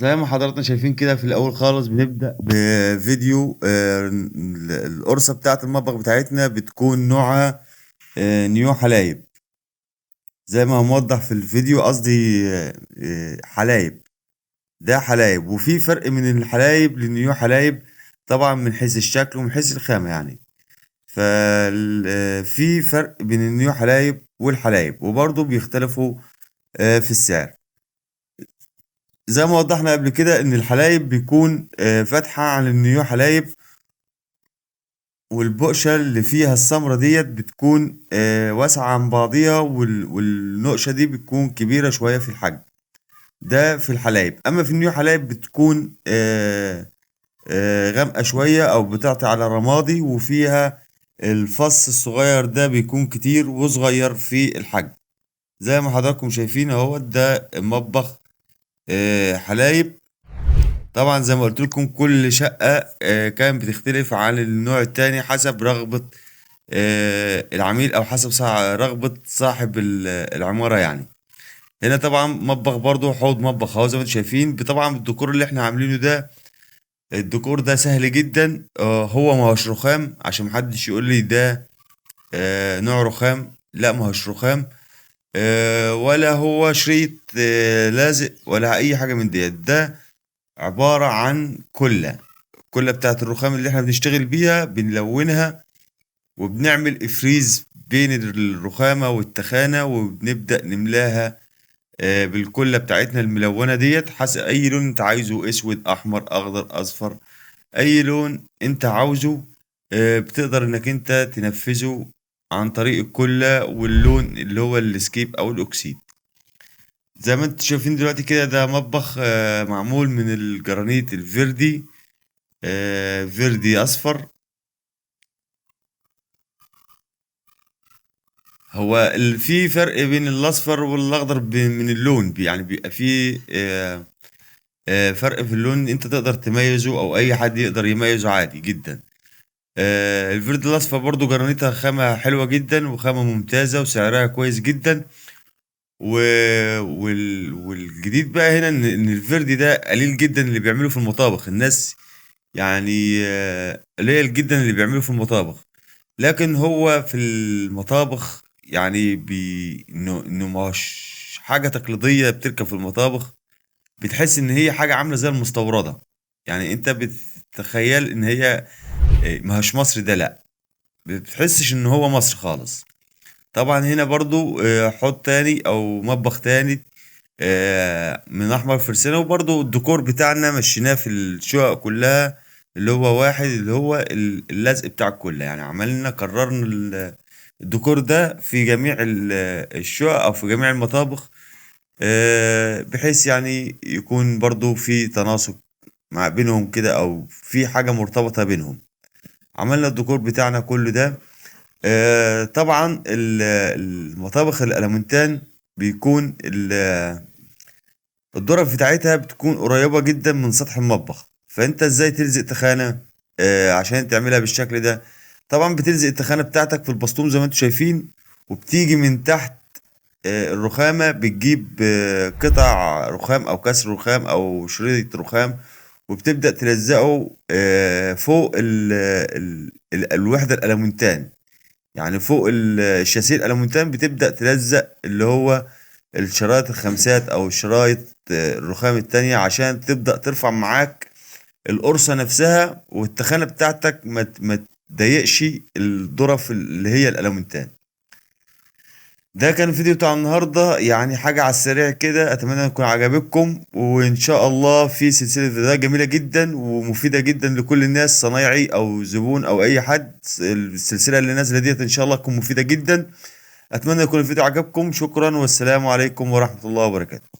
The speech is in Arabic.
زي ما حضراتنا شايفين كده في الأول خالص بنبدأ بفيديو القرصة بتاعة المطبخ بتاعتنا بتكون نوعها نيو حلايب. زي ما موضح في الفيديو قصدي حلايب. ده حلايب، وفي فرق من الحلايب للنيو حلايب طبعا من حيث الشكل ومن حيث الخامة يعني. ففي فرق بين النيو حلايب والحلايب، وبرضه بيختلفوا في السعر. زي ما وضحنا قبل كده ان الحلايب بيكون فاتحة عن النيو حلايب، والبقشة اللي فيها السمرة ديت بتكون واسعة عن بعضيها، والنقشة دي بتكون كبيرة شوية في الحجم. ده في الحلايب. اما في النيو حلايب بتكون غامقة شوية او بتعطي على رمادي، وفيها الفص الصغير ده بيكون كتير وصغير في الحجم. زي ما حضراتكم شايفين اهو ده مطبخ حلايب. طبعا زي ما قلت لكم كل شقة كانت بتختلف عن النوع التاني حسب رغبة العميل او حسب رغبة صاحب العمارة يعني. هنا طبعا مطبخ برضو حوض مطبخ اهو زي ما انتم شايفين. طبعا الديكور اللي احنا عاملينه ده، الديكور ده سهل جدا. هو ما هوش رخام عشان محدش يقول لي ده نوع رخام. لا، ما هوش رخام ولا هو شريط لازق ولا اي حاجة من ديت. ده عبارة عن كلة بتاعت الرخام اللي احنا بنشتغل بيها بنلونها، وبنعمل افريز بين الرخامة والتخانة، وبنبدأ نملاها بالكلة بتاعتنا الملونة ديت حسب اي لون انت عايزه، اسود احمر اخضر اصفر، اي لون انت عاوزه بتقدر انك انت تنفذه عن طريق الكلة واللون اللي هو السكيب او الاكسيد. زي ما انتوا شايفين دلوقتي كده ده مطبخ معمول من الجرانيت الفيردي، فيردي اصفر. هو في فرق بين الاصفر والاخضر من اللون، يعني بيبقى في فرق في اللون انت تقدر تميزه او اي حد يقدر يميزه عادي جدا. الفيردي الاصفر برضو جرانيتها خامة حلوة جدا وخامة ممتازة وسعرها كويس جدا. و... والجديد بقى هنا ان الفيردي ده قليل جدا اللي بيعمله في المطابخ الناس، يعني قليل جدا اللي بيعمله في المطابخ. لكن هو في المطابخ يعني انه مش حاجة تقليدية بتركب في المطابخ. بتحس ان هي حاجة عاملة زي المستوردة، يعني انت بتتخيل ان هي ماهوش مصري. ده لا، بتحسش ان هو مصر خالص. طبعا هنا برضو حوض تاني او مطبخ تاني من احمر فرسانة، وبرضو الديكور بتاعنا مشيناه في الشقق كلها اللي هو واحد، اللي هو اللزق بتاع الكل. يعني عملنا كررنا الديكور ده في جميع الشقق او في جميع المطابخ بحيث يعني يكون برضو في تناسق مع بينهم كده، او في حاجة مرتبطة بينهم. عملنا الديكور بتاعنا كله ده. طبعا المطابخ الألمنتان بيكون الظرف بتاعتها بتكون قريبة جدا من سطح المطبخ. فانت ازاي تلزق تخانة عشان تعملها بالشكل ده؟ طبعا بتلزق التخانة بتاعتك في البسطوم زي ما انتم شايفين، وبتيجي من تحت الرخامة بتجيب قطع رخام او كسر رخام او شريط رخام، وبتبدأ تلزقه فوق الوحدة الألمنتان. يعني فوق الشاسيه الألمنتان بتبدأ تلزق اللي هو الشرايط الخمسات او الشرايط الرخام التانية، عشان تبدأ ترفع معاك القرصة نفسها، والتخانة بتاعتك ما تضايقش الظرف اللي هي الألمنتان. ده كان الفيديو بتاع النهاردة، يعني حاجة على السريع كده. أتمنى أن يكون عجبكم، وإن شاء الله في سلسلة فيديوهات جميلة جدا ومفيدة جدا لكل الناس، صنايعي أو زبون أو أي حد. السلسلة اللي نازلة ديت إن شاء الله تكون مفيدة جدا. أتمنى يكون الفيديو عجبكم. شكرا والسلام عليكم ورحمة الله وبركاته.